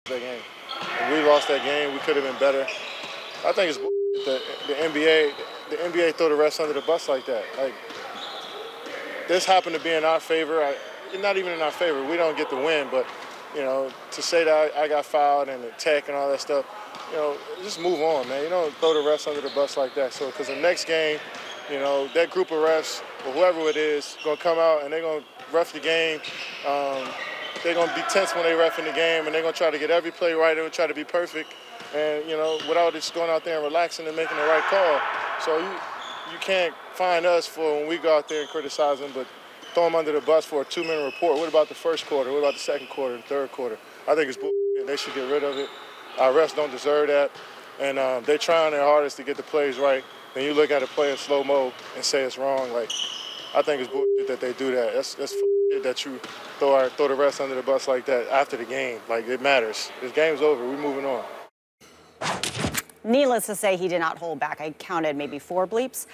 that game. When we lost that game, we could have been better. I think it's the NBA throw the refs under the bus like that. Like, this happened to be in our favor. Not even in our favor. We don't get the win, but, you know, to say that I got fouled and the tech and all that stuff, you know, just move on, man. You don't throw the refs under the bus like that. So, because the next game, you know, that group of refs, or whoever it is going to come out and they're going to ref the game. They're going to be tense when they ref in the game, and they're going to try to get every play right. They're going to try to be perfect, and, you know, without just going out there and relaxing and making the right call. So you can't find us for when we go out there and criticize them, but throw them under the bus for a 2-minute report. What about the first quarter? What about the second quarter, the third quarter? I think it's bullshit. They should get rid of it. Our refs don't deserve that, and they're trying their hardest to get the plays right. Then you look at a play in slow-mo and say it's wrong. Like, I think it's bullshit that they do that. That's that you throw the refs under the bus like that after the game. Like, it matters. This game's over. We're moving on. Needless to say, he did not hold back. I counted maybe 4 bleeps.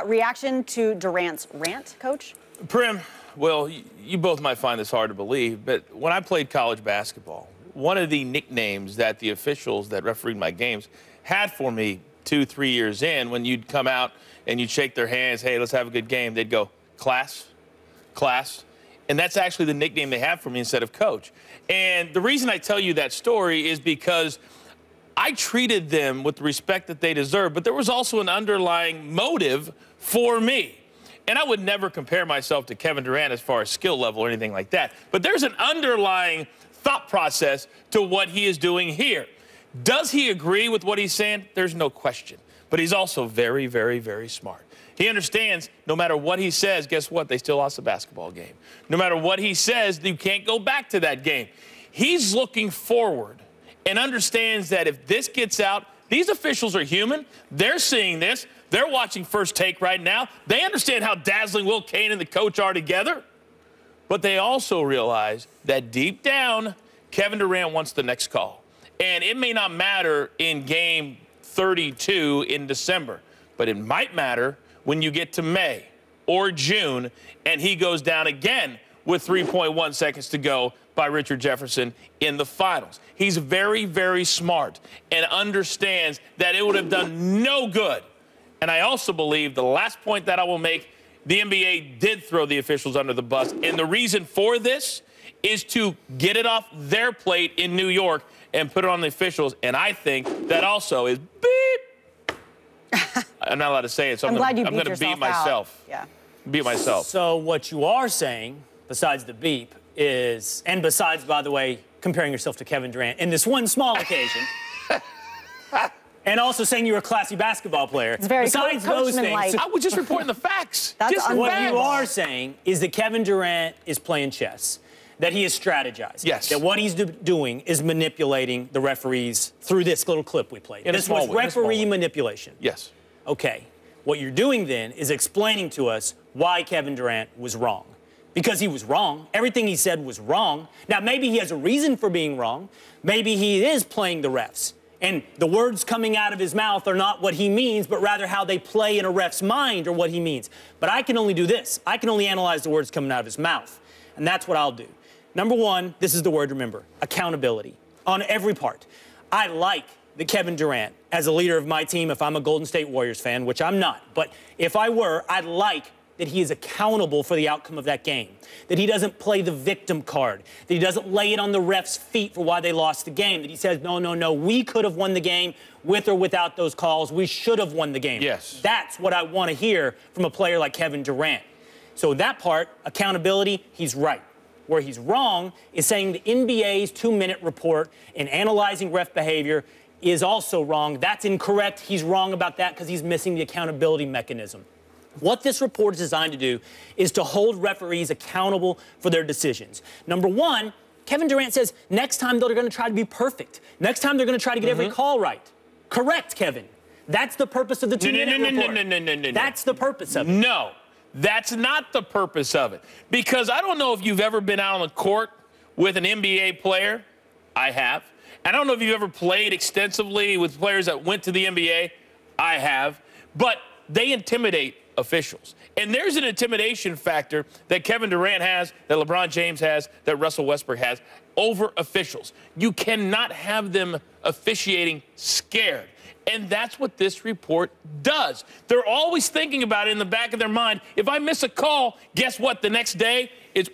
Reaction to Durant's rant, Coach? Prim, well, you both might find this hard to believe, but when I played college basketball, one of the nicknames that the officials that refereed my games had for me 2-3 years in, when you'd come out and you'd shake their hands, hey, let's have a good game, they'd go, class, class. And that's actually the nickname they have for me instead of coach. And the reason I tell you that story is because I treated them with the respect that they deserve, but there was also an underlying motive for me. And I would never compare myself to Kevin Durant as far as skill level or anything like that. But there's an underlying thought process to what he is doing here. Does he agree with what he's saying? There's no question. But he's also very, very, very smart. He understands no matter what he says, guess what? They still lost the basketball game. No matter what he says, you can't go back to that game. He's looking forward and understands that if this gets out, these officials are human. They're seeing this. They're watching First Take right now. They understand how dazzling Will Cain and the coach are together. But they also realize that deep down, Kevin Durant wants the next call. And it may not matter in game 32 in December, but it might matter when you get to May or June and he goes down again with 3.1 seconds to go by Richard Jefferson in the finals. He's very, very smart and understands that it would have done no good. And I also believe the last point that I will make, the NBA did throw the officials under the bus. And the reason for this is to get it off their plate in New York and put it on the officials. And I think that also is beep. I'm not allowed to say it, so I'm going to beat myself. Yeah. Beat myself. So what you are saying, besides the beep, is, and besides, by the way, comparing yourself to Kevin Durant in this one small occasion, and also saying you're a classy basketball player. It's very besides those things, I was just reporting the facts. That's what you are saying is that Kevin Durant is playing chess, that he is strategized. Yes. That what he's doing is manipulating the referees through this little clip we played. This was referee manipulation. Yes. Okay. What you're doing then is explaining to us why Kevin Durant was wrong. Because he was wrong. Everything he said was wrong. Now, maybe he has a reason for being wrong. Maybe he is playing the refs. And the words coming out of his mouth are not what he means, but rather how they play in a ref's mind or what he means. But I can only do this. I can only analyze the words coming out of his mouth. And that's what I'll do. Number one, this is the word, remember, accountability on every part. I like that Kevin Durant, as a leader of my team, if I'm a Golden State Warriors fan, which I'm not, but if I were, I'd like that he is accountable for the outcome of that game, that he doesn't play the victim card, that he doesn't lay it on the ref's feet for why they lost the game, that he says, no, no, no, we could have won the game with or without those calls. We should have won the game. Yes. That's what I want to hear from a player like Kevin Durant. So that part, accountability, he's right. Where he's wrong is saying the NBA's 2-minute report in analyzing ref behavior is also wrong. That's incorrect. He's wrong about that because he's missing the accountability mechanism. What this report is designed to do is to hold referees accountable for their decisions. Number one, Kevin Durant says next time they're going to try to be perfect. Next time they're going to try to get every call right. Correct, Kevin. That's the purpose of the 2-minute report. No. That's the purpose of it. No, that's not the purpose of it. Because I don't know if you've ever been out on the court with an NBA player. I have. I don't know if you've ever played extensively with players that went to the NBA. I have. But they intimidate officials. And there's an intimidation factor that Kevin Durant has, that LeBron James has, that Russell Westbrook has over officials. You cannot have them officiating scared. And that's what this report does. They're always thinking about it in the back of their mind. If I miss a call, guess what? The next day, it's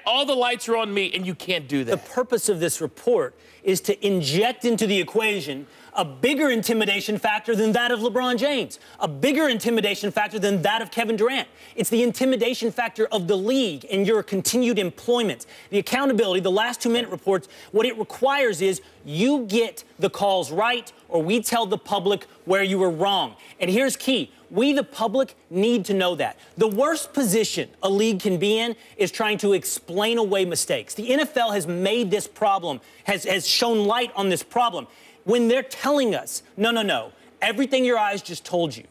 all the lights are on me, and you can't do that. The purpose of this report is to inject into the equation a bigger intimidation factor than that of LeBron James, a bigger intimidation factor than that of Kevin Durant. It's the intimidation factor of the league and your continued employment. The accountability, the last 2-minute reports, what it requires is you get the calls right or we tell the public where you were wrong. And here's key. We, the public, need to know that. The worst position a league can be in is trying to explain away mistakes. The NFL has made this problem, has shown light on this problem. When they're telling us, no, everything your eyes just told you,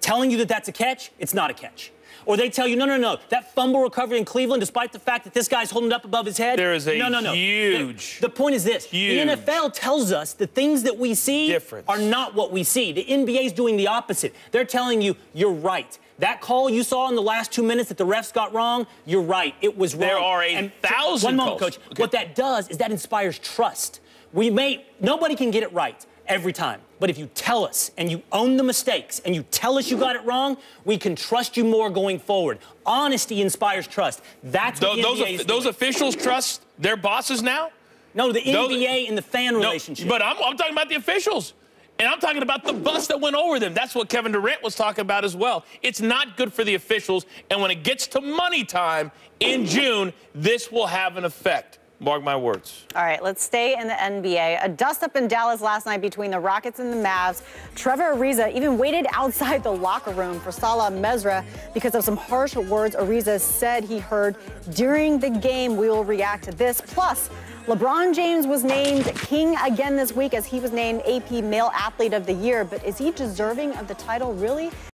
telling you that that's a catch, it's not a catch. Or they tell you, no, that fumble recovery in Cleveland, despite the fact that this guy's holding it up above his head. There is a huge... The point is this. Huge. The NFL tells us the things that we see are not what we see. The NBA's doing the opposite. They're telling you, you're right. That call you saw in the last 2 minutes that the refs got wrong, you're right. It was wrong. There are 1,000 One moment, Coach. Okay. What that does is that inspires trust. Nobody can get it right every time. But if you tell us and you own the mistakes and you tell us you got it wrong, we can trust you more going forward. Honesty inspires trust. That's what the NBA is doing. Those officials trust their bosses now? No, the NBA and the fan relationship. But I'm talking about the officials. And I'm talking about the bus that went over them. That's what Kevin Durant was talking about as well. It's not good for the officials. And when it gets to money time in June, this will have an effect. Mark my words. All right, let's stay in the NBA. A dust-up in Dallas last night between the Rockets and the Mavs. Trevor Ariza even waited outside the locker room for Salah Mezra because of some harsh words Ariza said he heard during the game. We will react to this. Plus, LeBron James was named king again this week as he was named AP Male Athlete of the Year. But is he deserving of the title, really?